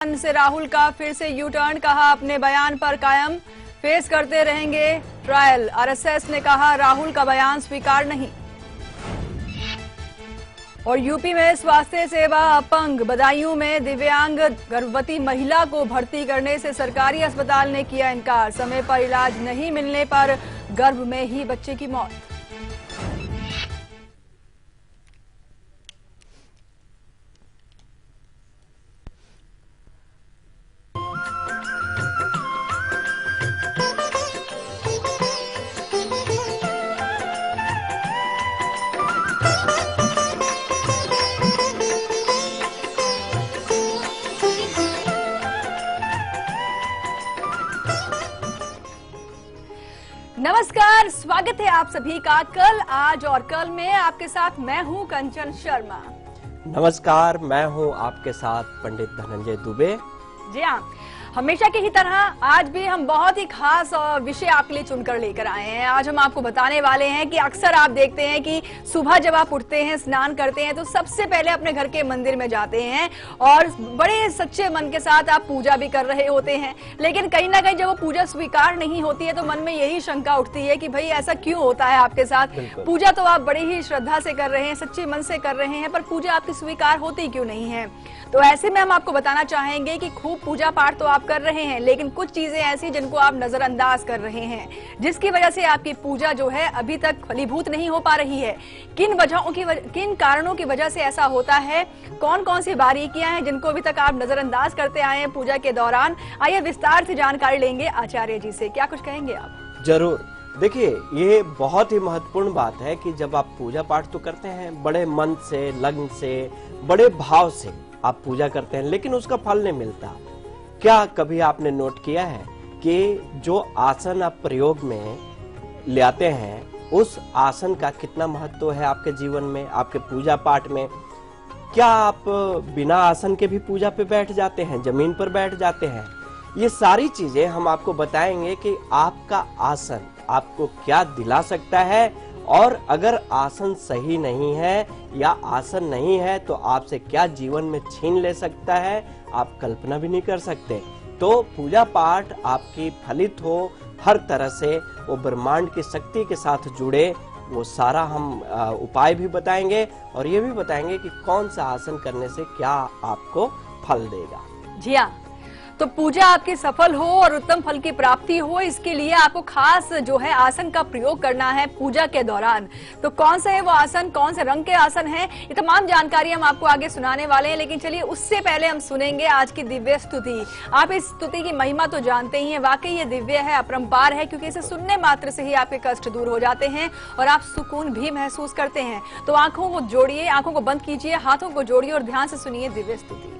से राहुल का फिर से यू टर्न, कहा अपने बयान पर कायम, फेस करते रहेंगे ट्रायल। आरएसएस ने कहा राहुल का बयान स्वीकार नहीं। और यूपी में स्वास्थ्य सेवा अपंग, बदायूं में दिव्यांग गर्भवती महिला को भर्ती करने से सरकारी अस्पताल ने किया इनकार। समय पर इलाज नहीं मिलने पर गर्भ में ही बच्चे की मौत। नमस्कार, स्वागत है आप सभी का कल, आज और कल में आपके साथ मैं हूं कंचन शर्मा। नमस्कार, मैं हूं आपके साथ पंडित धनंजय दुबे। जी हाँ, हमेशा की ही तरह आज भी हम बहुत ही खास विषय आपके लिए चुनकर लेकर आए हैं। आज हम आपको बताने वाले हैं कि अक्सर आप देखते हैं कि सुबह जब आप उठते हैं, स्नान करते हैं, तो सबसे पहले अपने घर के मंदिर में जाते हैं और बड़े सच्चे मन के साथ आप पूजा भी कर रहे होते हैं। लेकिन कहीं ना कहीं जब वो पूजा स्वीकार नहीं होती है तो मन में यही शंका उठती है कि भाई ऐसा क्यों होता है आपके साथ। पूजा तो आप बड़ी ही श्रद्धा से कर रहे हैं, सच्चे मन से कर रहे हैं, पर पूजा आपकी स्वीकार होती क्यों नहीं है। तो ऐसे में हम आपको बताना चाहेंगे कि खूब पूजा पाठ तो आप कर रहे हैं, लेकिन कुछ चीजें ऐसी जिनको आप नजरअंदाज कर रहे हैं, जिसकी वजह से आपकी पूजा जो है अभी तक फलीभूत नहीं हो पा रही है। किन कारणों की वजह से ऐसा होता है, कौन कौन सी बारीकियां हैं जिनको अभी तक आप नजरअंदाज करते आए हैं पूजा के दौरान। आइए विस्तार से जानकारी लेंगे आचार्य जी से। क्या कुछ कहेंगे आप? जरूर। देखिए, ये बहुत ही महत्वपूर्ण बात है कि जब आप पूजा पाठ तो करते हैं, बड़े मन से, लगन से, बड़े भाव से आप पूजा करते हैं, लेकिन उसका फल नहीं मिलता। क्या कभी आपने नोट किया है कि जो आसन आप प्रयोग में ले आते हैं, उस आसन का कितना महत्व है आपके जीवन में, आपके पूजा पाठ में? क्या आप बिना आसन के भी पूजा पे बैठ जाते हैं, जमीन पर बैठ जाते हैं? ये सारी चीजें हम आपको बताएंगे कि आपका आसन आपको क्या दिला सकता है, और अगर आसन सही नहीं है या आसन नहीं है तो आपसे क्या जीवन में छीन ले सकता है, आप कल्पना भी नहीं कर सकते। तो पूजा पाठ आपकी फलित हो हर तरह से, वो ब्रह्मांड की शक्ति के साथ जुड़े, वो सारा हम उपाय भी बताएंगे और ये भी बताएंगे कि कौन सा आसन करने से क्या आपको फल देगा। जी हाँ, तो पूजा आपकी सफल हो और उत्तम फल की प्राप्ति हो, इसके लिए आपको खास जो है आसन का प्रयोग करना है पूजा के दौरान। तो कौन सा है वो आसन, कौन से रंग के आसन है, ये तमाम जानकारी हम आपको आगे सुनाने वाले हैं। लेकिन चलिए उससे पहले हम सुनेंगे आज की दिव्य स्तुति। आप इस स्तुति की महिमा तो जानते ही हैं, वाकई ये दिव्य है, अपरंपार है, क्योंकि इसे सुनने मात्र से ही आपके कष्ट दूर हो जाते हैं और आप सुकून भी महसूस करते हैं। तो आंखों को जोड़िए, आंखों को बंद कीजिए, हाथों को जोड़िए और ध्यान से सुनिए दिव्य स्तुति।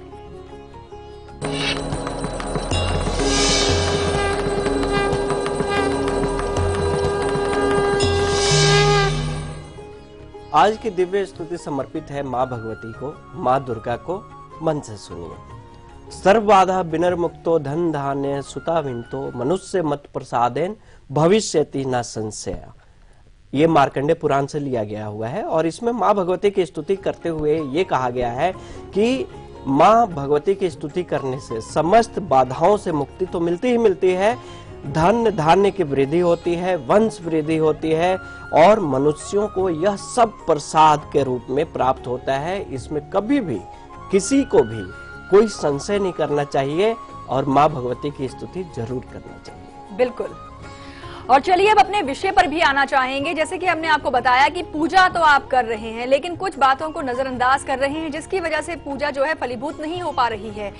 आज की दिव्य स्तुति समर्पित है माँ भगवती को, माँ दुर्गा को। मन से सुनिए। सर्वबाधा विनर्मुक्तो धन धान्य सुता विंतो मनुष्य मत प्रसादेन भविष्यति न संशय। ये मार्कंडे पुराण से लिया गया हुआ है और इसमें माँ भगवती की स्तुति करते हुए ये कहा गया है कि माँ भगवती की स्तुति करने से समस्त बाधाओं से मुक्ति तो मिलती ही मिलती है, धन धान्य की वृद्धि होती है, वंश वृद्धि होती है और मनुष्यों को यह सब प्रसाद के रूप में प्राप्त होता है। इसमें कभी भी किसी को भी कोई संशय नहीं करना चाहिए और माँ भगवती की स्तुति जरूर करना चाहिए। बिल्कुल। और चलिए अब अपने विषय पर भी आना चाहेंगे। जैसे कि हमने आपको बताया कि पूजा तो आप कर रहे हैं, लेकिन कुछ बातों को नजरअंदाज कर रहे हैं, जिसकी वजह से पूजा जो है फलीभूत नहीं हो पा रही है।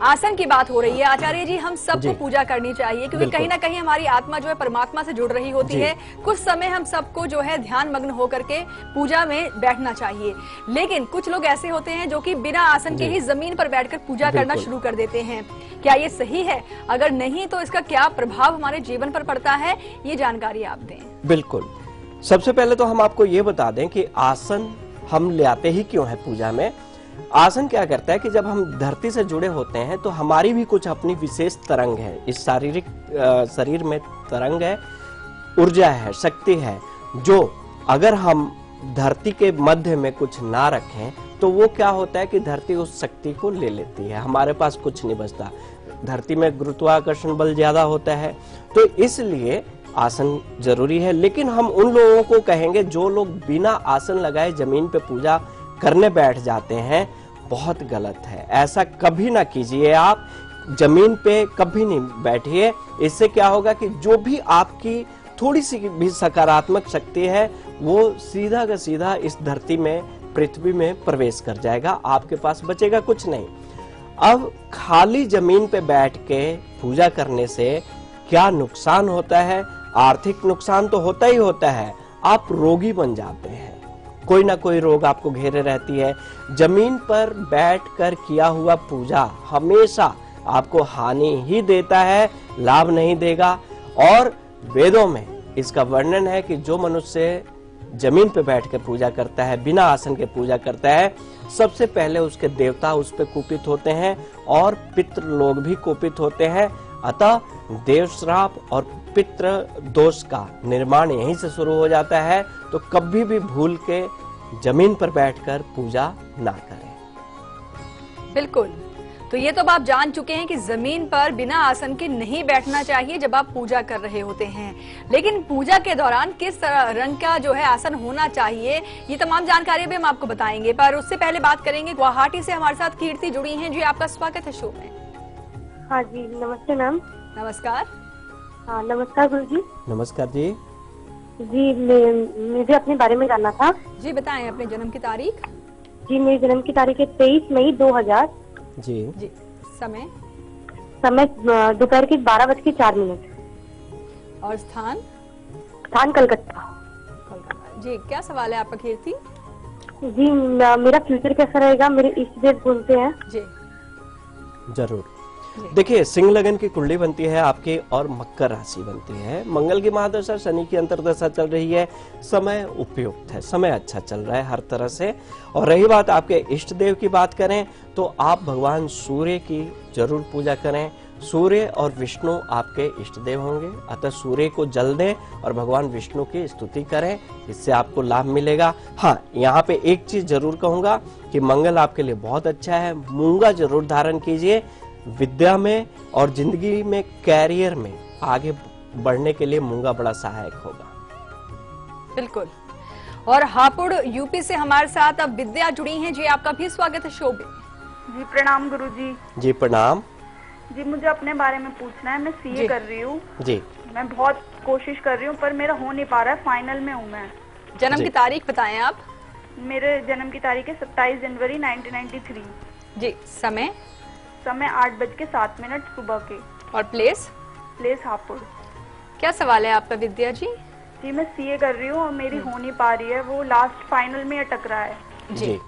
आसन की बात हो रही है आचार्य जी, हम सबको पूजा करनी चाहिए, क्योंकि कहीं ना कहीं हमारी आत्मा जो है परमात्मा से जुड़ रही होती है। कुछ समय हम सबको जो है ध्यान मग्न होकर के पूजा में बैठना चाहिए। लेकिन कुछ लोग ऐसे होते हैं जो कि बिना आसन के ही जमीन पर बैठकर पूजा करना शुरू कर देते हैं। क्या ये सही है? अगर नहीं तो इसका क्या प्रभाव हमारे जीवन पर पड़ता है, ये जानकारी आप दें। बिल्कुल। सबसे पहले तो हम आपको ये बता दें कि आसन हम ले आते ही क्यों है पूजा में। आसन क्या करता है कि जब हम धरती से जुड़े होते हैं तो हमारी भी कुछ अपनी विशेष तरंग है, इस शारीरिक शरीर में तरंग है, ऊर्जा है, शक्ति है, जो अगर हम धरती के मध्य में कुछ ना रखें तो वो क्या होता है कि धरती उस शक्ति को ले लेती है, हमारे पास कुछ नहीं बचता। धरती में गुरुत्वाकर्षण बल ज्यादा होता है, तो इसलिए आसन जरूरी है। लेकिन हम उन लोगों को कहेंगे जो लोग बिना आसन लगाए जमीन पे पूजा करने बैठ जाते हैं, बहुत गलत है। ऐसा कभी ना कीजिए, आप जमीन पे कभी नहीं बैठिए। इससे क्या होगा कि जो भी आपकी थोड़ी सी भी सकारात्मक शक्ति है वो सीधा का सीधा इस धरती में, पृथ्वी में प्रवेश कर जाएगा, आपके पास बचेगा कुछ नहीं। अब खाली जमीन पे बैठ के पूजा करने से क्या नुकसान होता है? आर्थिक नुकसान तो होता ही होता है, आप रोगी बन जाते हैं, कोई ना कोई रोग आपको घेरे रहती है। जमीन पर बैठकर किया हुआ पूजा हमेशा आपको हानि ही देता है, लाभ नहीं देगा। और वेदों में इसका वर्णन है कि जो मनुष्य जमीन पे बैठ कर पूजा करता है, बिना आसन के पूजा करता है, सबसे पहले उसके देवता उस पे कुपित होते हैं और पितृ लोग भी कुपित होते हैं। अतः देव श्राप और पितृ दोष का निर्माण यहीं से शुरू हो जाता है। तो कभी भी भूल के जमीन पर बैठकर पूजा ना करें। बिल्कुल, तो ये तो अब आप जान चुके हैं कि जमीन पर बिना आसन के नहीं बैठना चाहिए जब आप पूजा कर रहे होते हैं। लेकिन पूजा के दौरान किस तरह रंग का जो है आसन होना चाहिए, ये तमाम जानकारी भी हम आपको बताएंगे। पर उससे पहले बात करेंगे, गुवाहाटी से हमारे साथ कीर्ति जुड़ी हैं। जी, आपका स्वागत है शो में। हाँ जी, नमस्ते मैम। नमस्कार। हाँ, नमस्कार गुरु जी। नमस्कार जी। जी, मुझे अपने बारे में जानना था। जी बताएं अपने जन्म की तारीख। जी, मेरी जन्म की तारीख है 23 मई 2000। जी, समय दोपहर के 12:04। और स्थान कलकत्ता। जी, क्या सवाल है आपका कीर्ति? जी, मेरा फ्यूचर कैसा रहेगा, मेरे इष्ट देव कौन से हैं? जी जरूर। देखिए, सिंह लगन की कुंडली बनती है आपकी और मकर राशि बनती है। मंगल की महादशा, शनि की अंतर्दशा चल रही है। समय उपयुक्त है, समय अच्छा चल रहा है हर तरह से। और रही बात आपके इष्ट देव की बात करें तो आप भगवान सूर्य की जरूर पूजा करें। सूर्य और विष्णु आपके इष्ट देव होंगे, अतः सूर्य को जल दें और भगवान विष्णु की स्तुति करें, इससे आपको लाभ मिलेगा। हाँ, यहाँ पे एक चीज जरूर कहूंगा कि मंगल आपके लिए बहुत अच्छा है। मूंगा जरूर धारण कीजिए। विद्या में और जिंदगी में, कैरियर में आगे बढ़ने के लिए मूंगा बड़ा सहायक होगा। बिल्कुल। और हापुड़ यूपी से हमारे साथ अब विद्या जुड़ी हैं। जी, आपका भी स्वागत है शो में। जी, प्रणाम गुरुजी। जी प्रणाम। जी, मुझे अपने बारे में पूछना है। मैं सीए कर रही हूँ। जी, मैं बहुत कोशिश कर रही हूँ पर मेरा हो नहीं पा रहा है। फाइनल में हूँ मैं। जन्म की तारीख बताएं आप। मेरे जन्म की तारीख है 27 जनवरी 1993। जी, समय 8:07 सुबह के। और प्लेस हापुड़। क्या सवाल है आपका विद्या जी? जी, मैं सीए कर रही हूँ और मेरी हो नहीं पा रही है, वो लास्ट फाइनल में अटक रहा है। जी।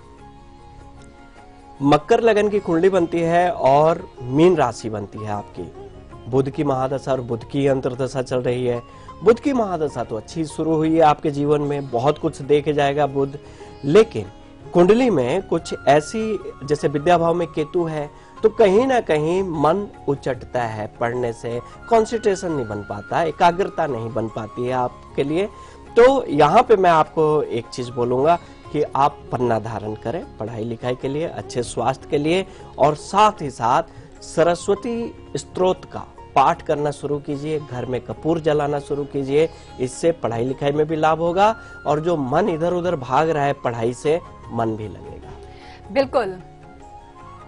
मकर लगन की कुंडली बनती है और मीन राशि बनती है आपकी। बुध की महादशा और बुध की अंतर्दशा चल रही है। बुध की महादशा तो अच्छी शुरू हुई है आपके जीवन में, बहुत कुछ देखे जाएगा बुध। लेकिन कुंडली में कुछ ऐसी, जैसे विद्या भाव में केतु है, तो कहीं ना कहीं मन उचटता है पढ़ने से, कंसंट्रेशन नहीं बन पाता, एकाग्रता नहीं बन पाती है आपके लिए। तो यहाँ पे मैं आपको एक चीज बोलूंगा कि आप पन्ना धारण करें पढ़ाई लिखाई के लिए, अच्छे स्वास्थ्य के लिए, और साथ ही साथ सरस्वती स्तोत्र का पाठ करना शुरू कीजिए। घर में कपूर जलाना शुरू कीजिए, इससे पढ़ाई लिखाई में भी लाभ होगा और जो मन इधर उधर भाग रहा है पढ़ाई से, मन भी लगेगा। बिल्कुल।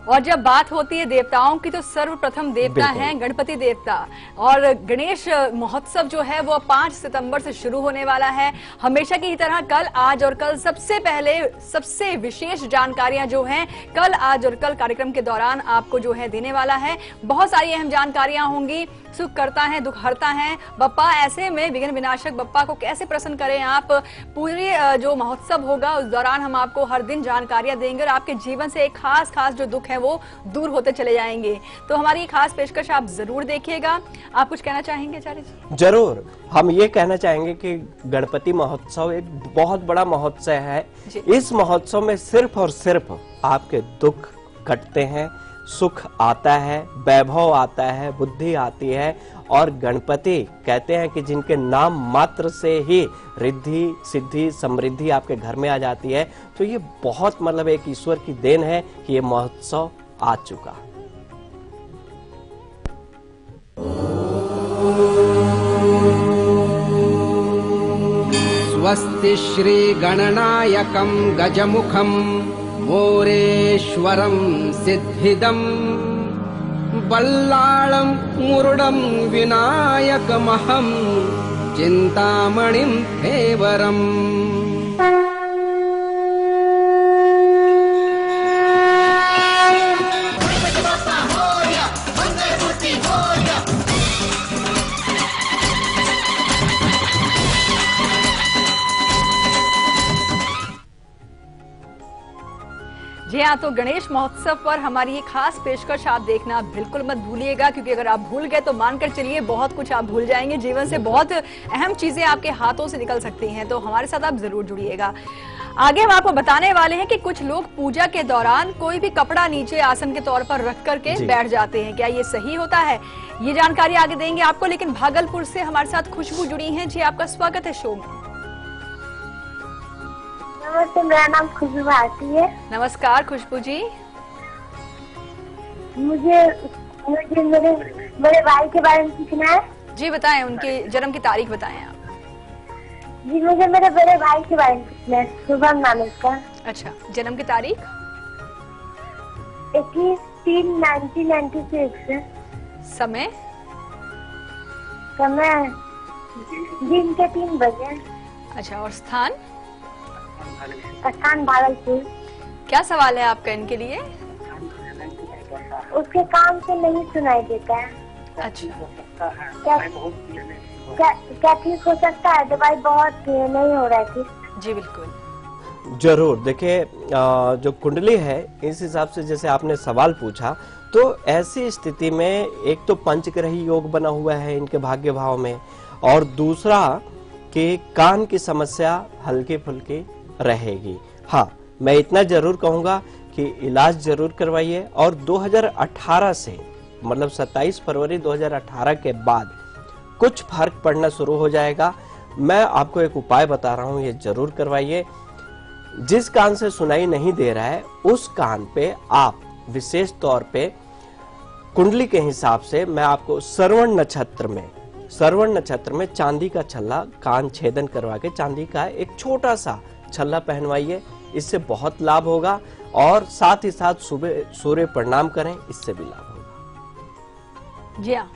और जब बात होती है देवताओं की तो सर्वप्रथम देवता हैं गणपति देवता। और गणेश महोत्सव जो है वो 5 सितंबर से शुरू होने वाला है। हमेशा की तरह कल, आज और कल सबसे पहले सबसे विशेष जानकारियां जो हैं कल, आज और कल कार्यक्रम के दौरान आपको जो है देने वाला है। बहुत सारी अहम जानकारियां होंगी। सुख करता है, दुख हरता है बप्पा, ऐसे में विघ्न विनाशक बप्पा को कैसे प्रसन्न करें आप। पूरे जो महोत्सव होगा उस दौरान हम आपको हर दिन जानकारियां देंगे और आपके जीवन से एक खास जो दुख है वो दूर होते चले जाएंगे। तो हमारी खास पेशकश आप जरूर देखिएगा। आप कुछ कहना चाहेंगे आचार्य जी? जरूर। हम ये कहना चाहेंगे कि गणपति महोत्सव एक बहुत बड़ा महोत्सव है। इस महोत्सव में सिर्फ और सिर्फ आपके दुख कटते हैं, सुख आता है, वैभव आता है, बुद्धि आती है। और गणपति कहते हैं कि जिनके नाम मात्र से ही रिद्धि सिद्धि समृद्धि आपके घर में आ जाती है। तो ये बहुत मतलब एक ईश्वर की देन है कि ये महोत्सव आ चुका। स्वस्ति श्री गणनायकं गजमुखं मोरेश्वरं सिद्धिदं बल्लाळं मुरुडं विनायकमहं चिन्तामणिं फेवरम्। जी हाँ, तो गणेश महोत्सव पर हमारी ये खास पेशकश आप देखना बिल्कुल मत भूलिएगा, क्योंकि अगर आप भूल गए तो मानकर चलिए बहुत कुछ आप भूल जाएंगे। जीवन से बहुत अहम चीजें आपके हाथों से निकल सकती हैं, तो हमारे साथ आप जरूर जुड़िएगा। आगे हम आपको बताने वाले हैं कि कुछ लोग पूजा के दौरान कोई भी कपड़ा नीचे आसन के तौर पर रख करके बैठ जाते हैं। क्या ये सही होता है? ये जानकारी आगे देंगे आपको, लेकिन भागलपुर से हमारे साथ खुशबू जुड़ी हैं। जी, आपका स्वागत है शो में। नमस्ते, मेरा नाम खुशबू भारती है। नमस्कार खुशबू जी। मुझे मेरे बड़े भाई के बारे में पूछना है। जी बताएं, उनके जन्म की तारीख बताएं आप। जी, मुझे मेरे बड़े भाई के बारे में पूछना है। शुभम नाम है उसका। अच्छा, जन्म की तारीख? 21/3/1996। समय? समय दिन के 3 बजे। अच्छा, और स्थान? स्थान भागलपुर। क्या सवाल है आपका इनके लिए? उसके काम से नहीं सुनाई देता है। अच्छा, क्या ठीक हो सकता है? दवाई बहुत नहीं हो रहा है ठीक। जी बिल्कुल जरूर। देखिए, जो कुंडली है इस हिसाब से जैसे आपने सवाल पूछा, तो ऐसी स्थिति में एक तो पंचग्रही योग बना हुआ है इनके भाग्य भाव में, और दूसरा कि कान की समस्या हल्की फुल्की रहेगी। हाँ, मैं इतना जरूर कहूंगा कि इलाज जरूर करवाइए, और 2018 से मतलब 27 फरवरी 2018 के बाद कुछ फर्क पड़ना शुरू हो जाएगा। मैं आपको एक उपाय बता रहा हूं, ये जरूर करवाइए। जिस कान से सुनाई नहीं दे रहा है उस कान पे आप विशेष तौर पे कुंडली के हिसाब से मैं आपको श्रवण नक्षत्र में चांदी का छल्ला कान छेदन करवा के चांदी का एक छोटा सा छल्ला पहनवाइए। इससे बहुत लाभ होगा, और साथ ही साथ सुबह सूर्य प्रणाम करें, इससे भी लाभ होगा। जी हाँ।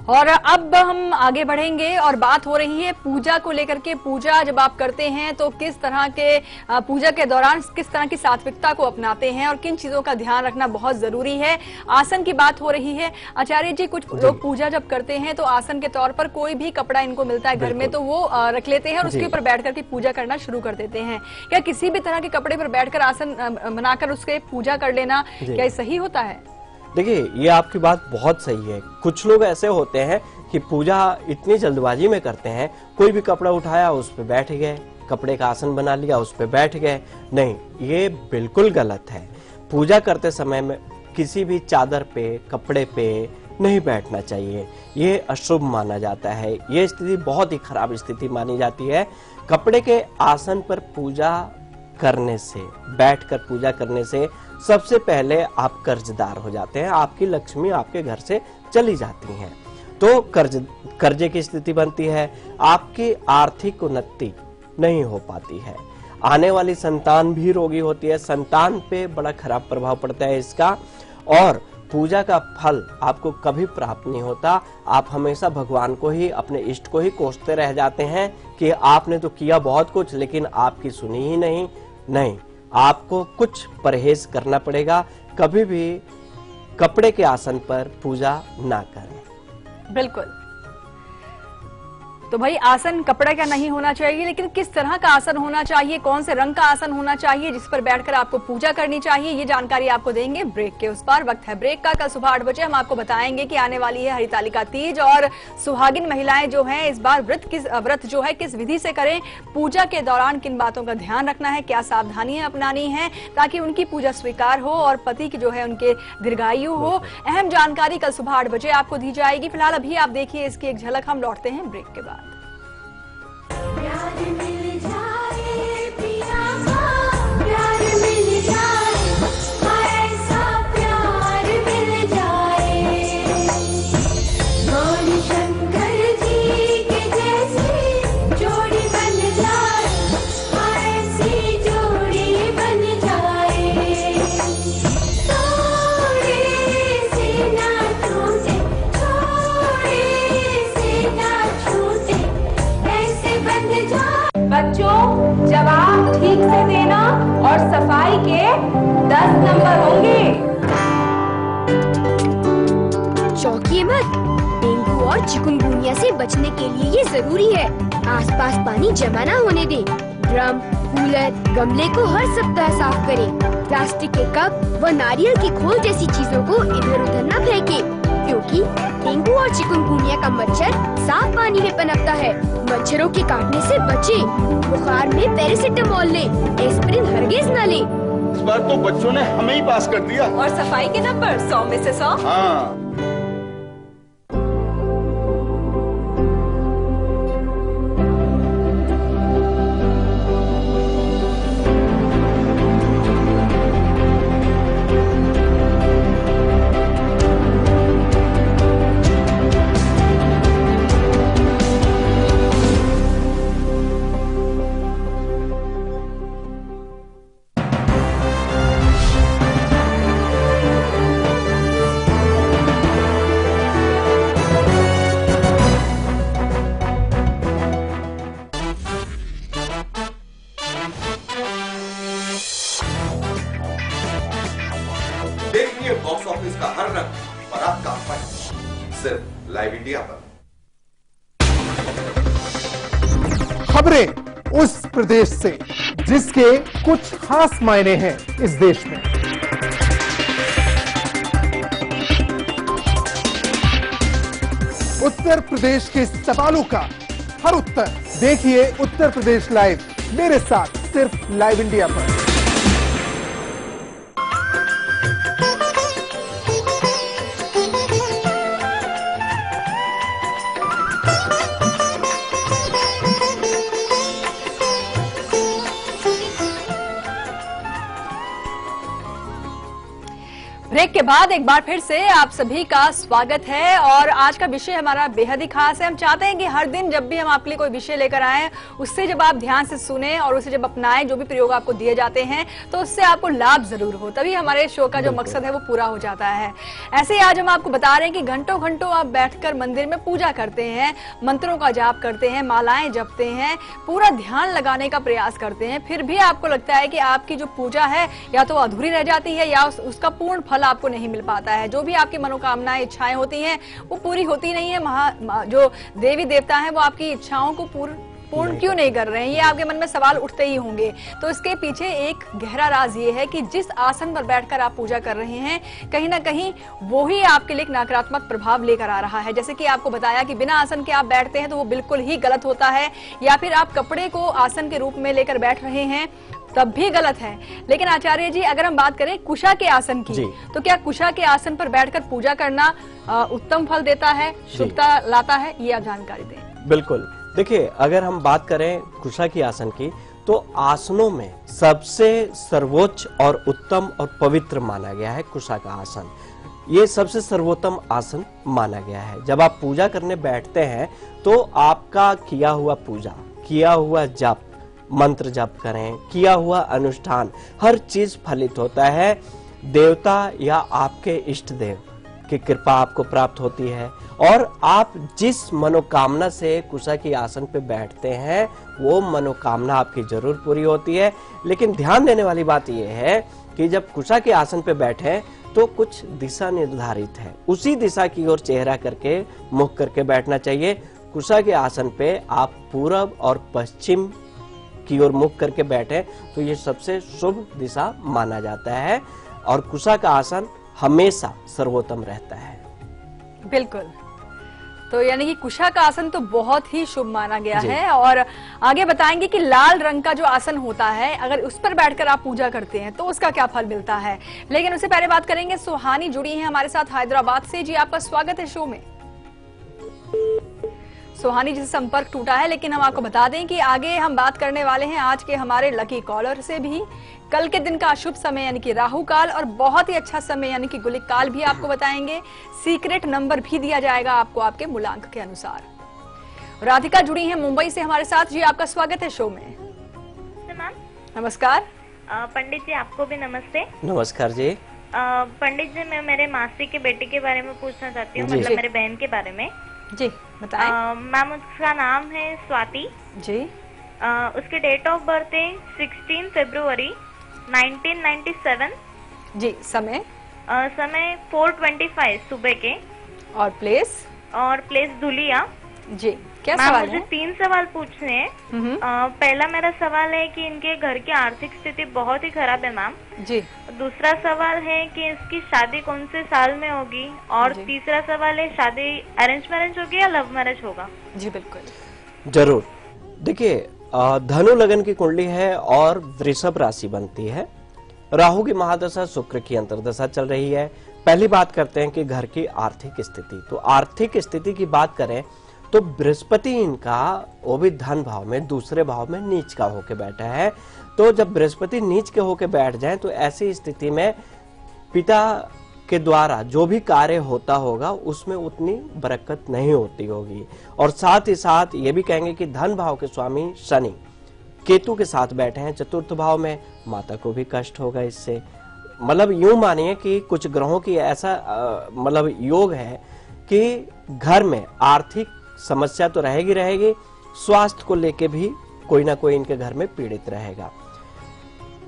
और अब हम आगे बढ़ेंगे और बात हो रही है पूजा को लेकर के। पूजा जब आप करते हैं तो किस तरह के पूजा के दौरान किस तरह की सात्विकता को अपनाते हैं और किन चीजों का ध्यान रखना बहुत जरूरी है। आसन की बात हो रही है आचार्य जी। कुछ लोग पूजा जब करते हैं तो आसन के तौर पर कोई भी कपड़ा इनको मिलता है घर में, तो वो रख लेते हैं और उसके ऊपर बैठ करके पूजा करना शुरू कर देते हैं। क्या किसी भी तरह के कपड़े पर बैठकर आसन बनाकर उसके पूजा कर लेना क्या सही होता है? देखिए, ये आपकी बात बहुत सही है। कुछ लोग ऐसे होते हैं कि पूजा इतनी जल्दबाजी में करते हैं, कोई भी कपड़ा उठाया उस पे बैठ गए, कपड़े का आसन बना लिया उस पे बैठ गए। नहीं, ये बिल्कुल गलत है। पूजा करते समय में किसी भी चादर पे कपड़े पे नहीं बैठना चाहिए, ये अशुभ माना जाता है। ये स्थिति बहुत ही खराब स्थिति मानी जाती है। कपड़े के आसन पर पूजा करने से, बैठकर पूजा करने से सबसे पहले आप कर्जदार हो जाते हैं, आपकी लक्ष्मी आपके घर से चली जाती हैं, तो कर्जे की स्थिति बनती है, आपकी आर्थिक उन्नति नहीं हो पाती है, आने वाली संतान भी रोगी होती है, संतान पे बड़ा खराब प्रभाव पड़ता है इसका, और पूजा का फल आपको कभी प्राप्त नहीं होता। आप हमेशा भगवान को ही, अपने इष्ट को ही कोसते रह जाते हैं कि आपने तो किया बहुत कुछ लेकिन आपकी सुनी ही नहीं। आपको कुछ परहेज करना पड़ेगा। कभी भी कपड़े के आसन पर पूजा ना करें। बिल्कुल। तो भाई आसन कपड़े का नहीं होना चाहिए, लेकिन किस तरह का आसन होना चाहिए, कौन से रंग का आसन होना चाहिए जिस पर बैठकर आपको पूजा करनी चाहिए, ये जानकारी आपको देंगे ब्रेक के उस पार। वक्त है ब्रेक का। कल सुबह 8 बजे हम आपको बताएंगे कि आने वाली है हरितालिका तीज और सुहागिन महिलाएं जो हैं इस बार व्रत जो है किस विधि से करें, पूजा के दौरान किन बातों का ध्यान रखना है, क्या सावधानियां अपनानी है ताकि उनकी पूजा स्वीकार हो और पति की जो है उनके दीर्घायु हो। अहम जानकारी कल सुबह 8 बजे आपको दी जाएगी। फिलहाल अभी आप देखिए इसकी एक झलक, हम लौटते हैं ब्रेक के बाद। प्यार मिल जाए पिया का, प्यार मिल जाए, ऐसा प्यार मिल जाए, गौरी शंकर जी के जैसी जोड़ी बन जाए, ऐसी जोड़ी बन जाए, थोड़े से ना टूटे, थोड़े से ना छूटे, बच्चों जवाब ठीक से देना और सफाई के 10 नंबर होंगे। चौंकिए मत, डेंगू और चिकुनगुनिया से बचने के लिए ये जरूरी है। आसपास पानी जमा न होने दें। ड्रम, कूलर, गमले को हर सप्ताह साफ करें। प्लास्टिक के कप व नारियल की खोल जैसी चीजों को इधर उधर न फेंकें, क्योंकि डेंगू और चिकुनगुनिया का मच्छर साफ पानी में पनपता है। मच्छरों के काटने से बचें। बुखार में पैरासिटामोल लें, एस्पिरिन हरगिज न लें। इस बार तो बच्चों ने हमें ही पास कर दिया। और सफाई के नंबर 100 में से 100। हाँ। देखिए बॉक्स ऑफिस का हर रंग और आपका फन सिर्फ लाइव इंडिया पर। खबरें उस प्रदेश से जिसके कुछ खास मायने हैं इस देश में। उत्तर प्रदेश के सवालों का हर उत्तर देखिए उत्तर प्रदेश लाइव मेरे साथ सिर्फ लाइव इंडिया पर। ब्रेक के बाद एक बार फिर से आप सभी का स्वागत है और आज का विषय हमारा बेहद ही खास है। हम चाहते हैं कि हर दिन जब भी हम आपके लिए कोई विषय लेकर आए उससे जब आप ध्यान से सुने और उसे जब अपनाएं, जो भी प्रयोग आपको दिए जाते हैं तो उससे आपको लाभ जरूर हो, तभी हमारे शो का जो मकसद है वो पूरा हो जाता है। ऐसे ही आज हम आपको बता रहे हैं कि घंटों घंटों आप बैठकर मंदिर में पूजा करते हैं, मंत्रों का जाप करते हैं, मालाएं जपते हैं, पूरा ध्यान लगाने का प्रयास करते हैं, फिर भी आपको लगता है कि आपकी जो पूजा है या तो अधूरी रह जाती है या उसका पूर्ण फल आपको नहीं मिल पाता है। जो भी आपकी मनोकामनाएं इच्छाएं होती हैं वो पूरी होती नहीं है। जो देवी देवता हैं वो आपकी इच्छाओं को पूर्ण क्यों नहीं कर रहे हैं, ये आपके मन में सवाल उठते ही होंगे। तो इसके पीछे एक गहरा राज ये है कि जिस आसन पर बैठकर आप पूजा कर रहे हैं कहीं ना कहीं वो ही आपके लिए एक नकारात्मक प्रभाव लेकर आ रहा है। जैसे कि आपको बताया कि बिना आसन के आप बैठते हैं तो वो बिल्कुल ही गलत होता है, या फिर आप कपड़े को आसन के रूप में लेकर बैठ रहे हैं तब भी गलत है। लेकिन आचार्य जी अगर हम बात करें कुशा के आसन की, तो क्या कुशा के आसन पर बैठकर पूजा करना उत्तम फल देता है, शुभता लाता है, ये आप जानकारी दें। बिल्कुल, देखिए अगर हम बात करें कुशा की आसन की तो आसनों में सबसे सर्वोच्च और उत्तम और पवित्र माना गया है कुशा का आसन। ये सबसे सर्वोत्तम आसन माना गया है। जब आप पूजा करने बैठते हैं तो आपका किया हुआ पूजा, किया हुआ जप, मंत्र जप करें, किया हुआ अनुष्ठान, हर चीज फलित होता है। देवता या आपके इष्ट देव की कृपा आपको प्राप्त होती है और आप जिस मनोकामना से कुशा की आसन पे बैठते हैं वो मनोकामना आपकी जरूर पूरी होती है। लेकिन ध्यान देने वाली बात यह है कि जब कुशा के आसन पे बैठे तो कुछ दिशा निर्धारित है, उसी दिशा की ओर चेहरा करके मुख करके बैठना चाहिए। कुशा के आसन पे आप पूरब और पश्चिम की ओर मुख करके बैठे तो ये सबसे शुभ दिशा माना जाता है और कुशा का आसन हमेशा सर्वोत्तम रहता है। बिल्कुल, तो यानी कि कुशा का आसन तो बहुत ही शुभ माना गया है। और आगे बताएंगे कि लाल रंग का जो आसन होता है, अगर उस पर बैठकर आप पूजा करते हैं तो उसका क्या फल मिलता है। लेकिन उससे पहले बात करेंगे, सुहानी जुड़ी हैं हमारे साथ हैदराबाद से। जी, आपका स्वागत है शो में। सुहानी जी से संपर्क टूटा है, लेकिन हम आपको बता दें कि आगे हम बात करने वाले हैं आज के हमारे लकी कॉलर से भी। कल के दिन का अशुभ समय यानी कि राहु काल और बहुत ही अच्छा समय यानी कि गुलिक काल भी आपको बताएंगे। सीक्रेट नंबर भी दिया जाएगा आपको आपके मूलांक के अनुसार। राधिका जुड़ी हैं मुंबई से हमारे साथ। जी, आपका स्वागत है शो में। मैम नमस्कार। पंडित जी, आपको भी नमस्ते। नमस्कार जी। पंडित जी, मैं मेरे मासी के बेटी के बारे में पूछना चाहती हूँ, मतलब मेरे बहन के बारे में। जी बताएं। मैम, उसका नाम है स्वाति जी। उसके डेट ऑफ बर्थ है 16 फरवरी 1997। जी, समय? समय 4:25 सुबह के। और प्लेस दुलिया। जी, क्या सवाल है? मुझे 3 सवाल पूछने हैं। पहला मेरा सवाल है कि इनके घर की आर्थिक स्थिति बहुत ही खराब है मैम। जी। दूसरा सवाल है कि इसकी शादी कौन से साल में होगी, और तीसरा सवाल है शादी अरेंज मैरिज होगी या लव मैरिज होगा। जी बिल्कुल, जरूर। देखिए, धनु लगन की कुंडली है और वृषभ राशि बनती है। राहु की महादशा शुक्र की अंतर्दशा चल रही है। पहली बात करते हैं कि घर की आर्थिक स्थिति। तो आर्थिक स्थिति की बात करें तो बृहस्पति इनका वो भी धन भाव में, दूसरे भाव में नीच का होके बैठा है। तो जब बृहस्पति नीच के होके बैठ जाए तो ऐसी स्थिति में पिता के द्वारा जो भी कार्य होता होगा उसमें उतनी बरकत नहीं होती होगी। और साथ ही साथ ये भी कहेंगे कि धन भाव के स्वामी शनि केतु के साथ बैठे हैं चतुर्थ भाव में, माता को भी कष्ट होगा इससे। मतलब यूं मानिए कि कुछ ग्रहों की ऐसा मतलब योग है कि घर में आर्थिक समस्या तो रहेगी, स्वास्थ्य को लेके भी कोई ना कोई इनके घर में पीड़ित रहेगा।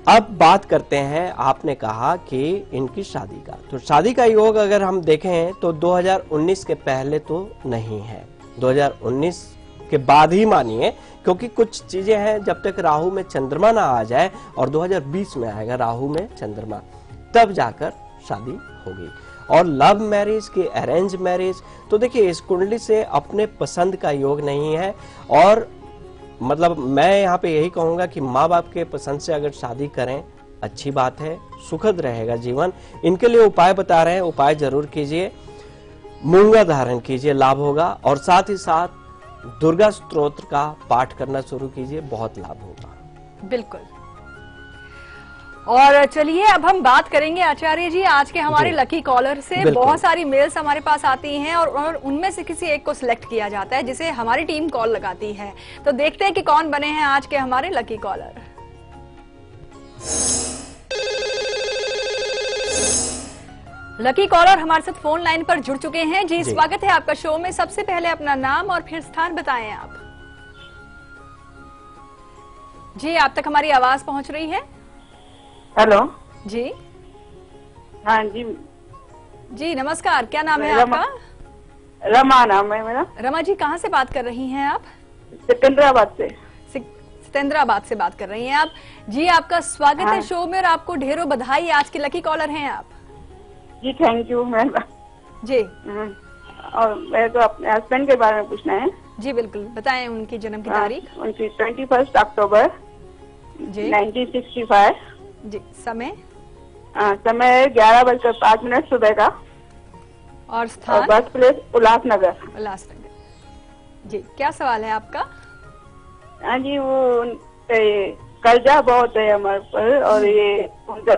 अब बात करते हैं, आपने कहा कि इनकी शादी का, तो शादी का योग अगर हम देखें तो 2019 के पहले तो नहीं है, 2019 के बाद ही मानिए, क्योंकि कुछ चीजें हैं जब तक राहु में चंद्रमा ना आ जाए, और 2020 में आएगा राहु में चंद्रमा, तब जाकर शादी होगी। और लव मैरिज की अरेंज मैरिज, तो देखिए इस कुंडली से अपने पसंद का योग नहीं है। और मतलब मैं यहाँ पे यही कहूंगा कि माँ बाप के पसंद से अगर शादी करें अच्छी बात है, सुखद रहेगा जीवन। इनके लिए उपाय बता रहे हैं, उपाय जरूर कीजिए। मूंगा धारण कीजिए, लाभ होगा। और साथ ही साथ दुर्गा स्तोत्र का पाठ करना शुरू कीजिए, बहुत लाभ होगा। बिल्कुल। और चलिए अब हम बात करेंगे आचार्य जी आज के हमारे लकी कॉलर से। बहुत सारी मेल्स हमारे पास आती हैं और उनमें से किसी एक को सिलेक्ट किया जाता है जिसे हमारी टीम कॉल लगाती है। तो देखते हैं कि कौन बने हैं आज के हमारे लकी कॉलर। लकी कॉलर हमारे साथ फोन लाइन पर जुड़ चुके हैं। जी, स्वागत है आपका शो में। सबसे पहले अपना नाम और फिर स्थान बताएं आप। जी, आप तक हमारी आवाज पहुंच रही है? हेलो जी। हाँ जी। जी नमस्कार, क्या नाम है आपका? रमा नाम है मेरा। रमा जी, कहाँ से बात कर रही हैं आप? सिकंदराबाद से। सिकंदराबाद से बात कर रही हैं आप। जी, आपका स्वागत है शो में और आपको ढेरों बधाई, आज के लकी कॉलर हैं आप। जी थैंक यू मैम। जी। और मेरे को अपने हस्बैंड के बारे में पूछना है। जी बिल्कुल, बताएं उनकी जन्म की तारीख। उनकी 21 अक्टूबर जी 1965। जी, समय? समय 11:05 सुबह का। और स्थान? Birth place Ulhasnagar. उल्लासनगर। जी, क्या सवाल है आपका? हाँ जी, वो कर्जा बहुत है हमारे पर, और ये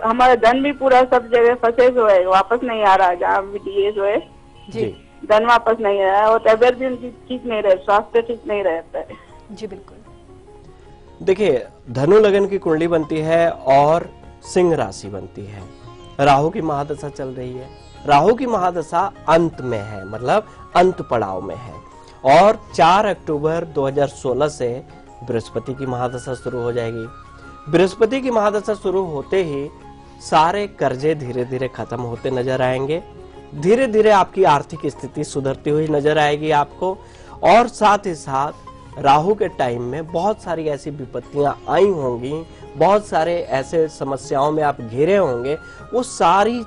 हमारा धन भी पूरा सब जगह फंसे हुए, वापस नहीं आ रहा, जहाँ भी दिए हुए धन वापस नहीं आ रहा, और तबियत भी उनकी ठीक नहीं रहे, स्वास्थ्य ठीक नहीं रहता है। जी बिल्कुल। देखिए, धनु लगन की कुंडली बनती है और सिंह राशि बनती है। राहु की महादशा चल रही है। राहु की महादशा अंत में है, मतलब अंत पड़ाव में है। और 4 अक्टूबर 2016 से बृहस्पति की महादशा शुरू हो जाएगी। बृहस्पति की महादशा शुरू होते ही सारे कर्जे धीरे धीरे खत्म होते नजर आएंगे। धीरे धीरे आपकी आर्थिक स्थिति सुधरती हुई नजर आएगी आपको। और साथ ही साथ राहु के टाइम में बहुत सारी ऐसी विपत्तियां आई होंगी, बहुत सारे ऐसे समस्याओं में आप घिरे होंगे, वो सारी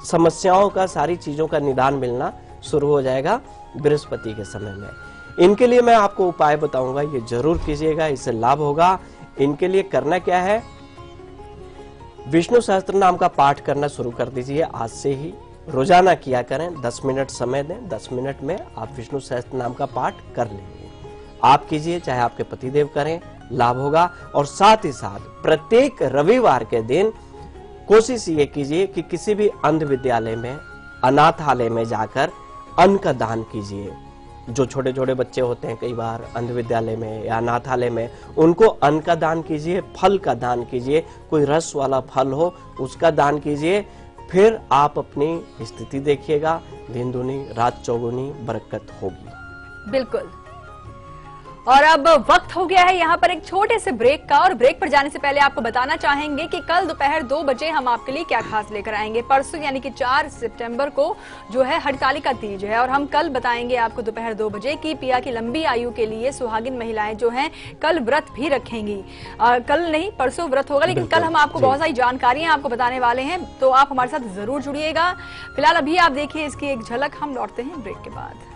समस्याओं का, सारी चीजों का निदान मिलना शुरू हो जाएगा बृहस्पति के समय में। इनके लिए मैं आपको उपाय बताऊंगा, ये जरूर कीजिएगा, इससे लाभ होगा। इनके लिए करना क्या है, विष्णु सहस्त्र नाम का पाठ करना शुरू कर दीजिए आज से ही, रोजाना किया करें, 10 मिनट समय दें, 10 मिनट में आप विष्णु सहस्त्र नाम का पाठ कर लेंगे। आप कीजिए, चाहे आपके पतिदेव करें, लाभ होगा। और साथ ही साथ प्रत्येक रविवार के दिन कोशिश ये कीजिए कि किसी भी अंध विद्यालय में, अनाथालय में जाकर अन्न का दान कीजिए। जो छोटे छोटे बच्चे होते हैं कई बार अंध विद्यालय में या अनाथालय में, उनको अन्न का दान कीजिए, फल का दान कीजिए, कोई रस वाला फल हो उसका दान कीजिए। फिर आप अपनी स्थिति देखिएगा, दिन दूनी रात चौगुनी बरकत होगी। बिल्कुल। और अब वक्त हो गया है यहाँ पर एक छोटे से ब्रेक का, और ब्रेक पर जाने से पहले आपको बताना चाहेंगे कि कल दोपहर 2 बजे हम आपके लिए क्या खास लेकर आएंगे। परसों यानी कि 4 सितंबर को जो है हरतालिका तीज है, और हम कल बताएंगे आपको दोपहर 2 बजे कि पिया की लंबी आयु के लिए सुहागिन महिलाएं जो हैं कल व्रत भी रखेंगी। कल नहीं, परसों व्रत होगा, लेकिन कल हम आपको बहुत सारी जानकारियां आपको बताने वाले हैं, तो आप हमारे साथ जरूर जुड़िएगा। फिलहाल अभी आप देखिए इसकी एक झलक, हम लौटते हैं ब्रेक के बाद।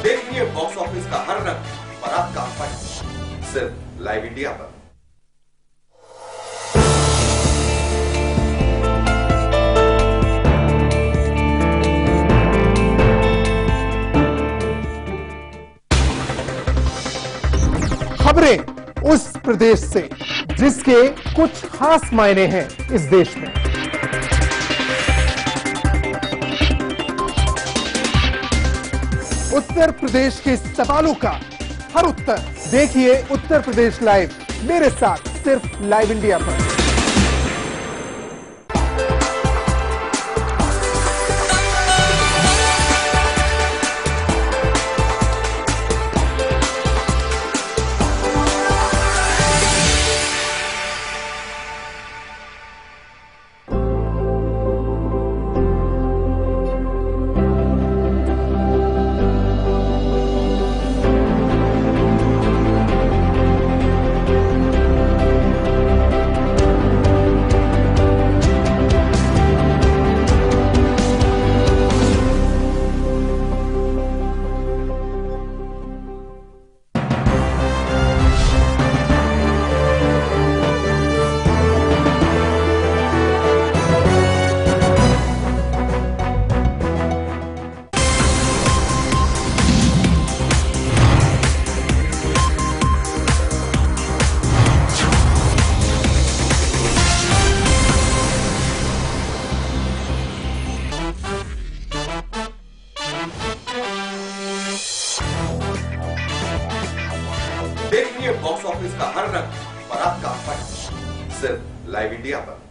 देखिए बॉक्स ऑफिस का हर रंग और आपका फन सिर्फ लाइव इंडिया पर। खबरें उस प्रदेश से जिसके कुछ खास मायने हैं इस देश में। उत्तर प्रदेश के सवालों का हर उत्तर देखिए उत्तर प्रदेश लाइव, मेरे साथ सिर्फ लाइव इंडिया पर। देखिए बॉक्स ऑफिस का हर रंग और आपका फन सिर्फ लाइव इंडिया पर।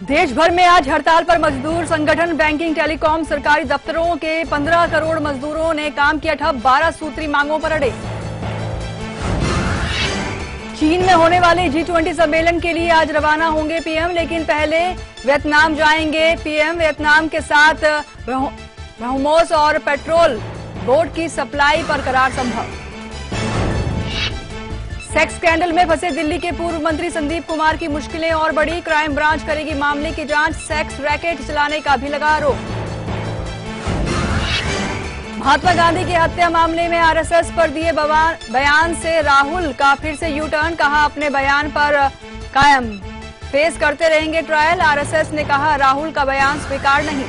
देश भर में आज हड़ताल पर मजदूर संगठन, बैंकिंग, टेलीकॉम, सरकारी दफ्तरों के 15 करोड़ मजदूरों ने काम किया ठप, 12 सूत्री मांगों पर अड़े। चीन में होने वाले G20 सम्मेलन के लिए आज रवाना होंगे पीएम, लेकिन पहले वियतनाम जाएंगे पीएम। वियतनाम के साथ ब्रह्मोस और पेट्रोल बोट की सप्लाई पर करार संभव। सेक्स स्कैंडल में फंसे दिल्ली के पूर्व मंत्री संदीप कुमार की मुश्किलें और बढ़ी, क्राइम ब्रांच करेगी मामले की जांच। सेक्स रैकेट चलाने का भी लगा आरोप। महात्मा गांधी की हत्या मामले में आरएसएस पर दिए बयान से राहुल का फिर से यू टर्न, कहा अपने बयान पर कायम, फेस करते रहेंगे ट्रायल। आरएसएस ने कहा राहुल का बयान स्वीकार नहीं।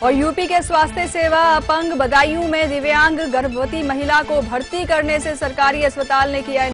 और यूपी के स्वास्थ्य सेवा अपंग बदायूं में दिव्यांग गर्भवती महिला को भर्ती करने से सरकारी अस्पताल ने किया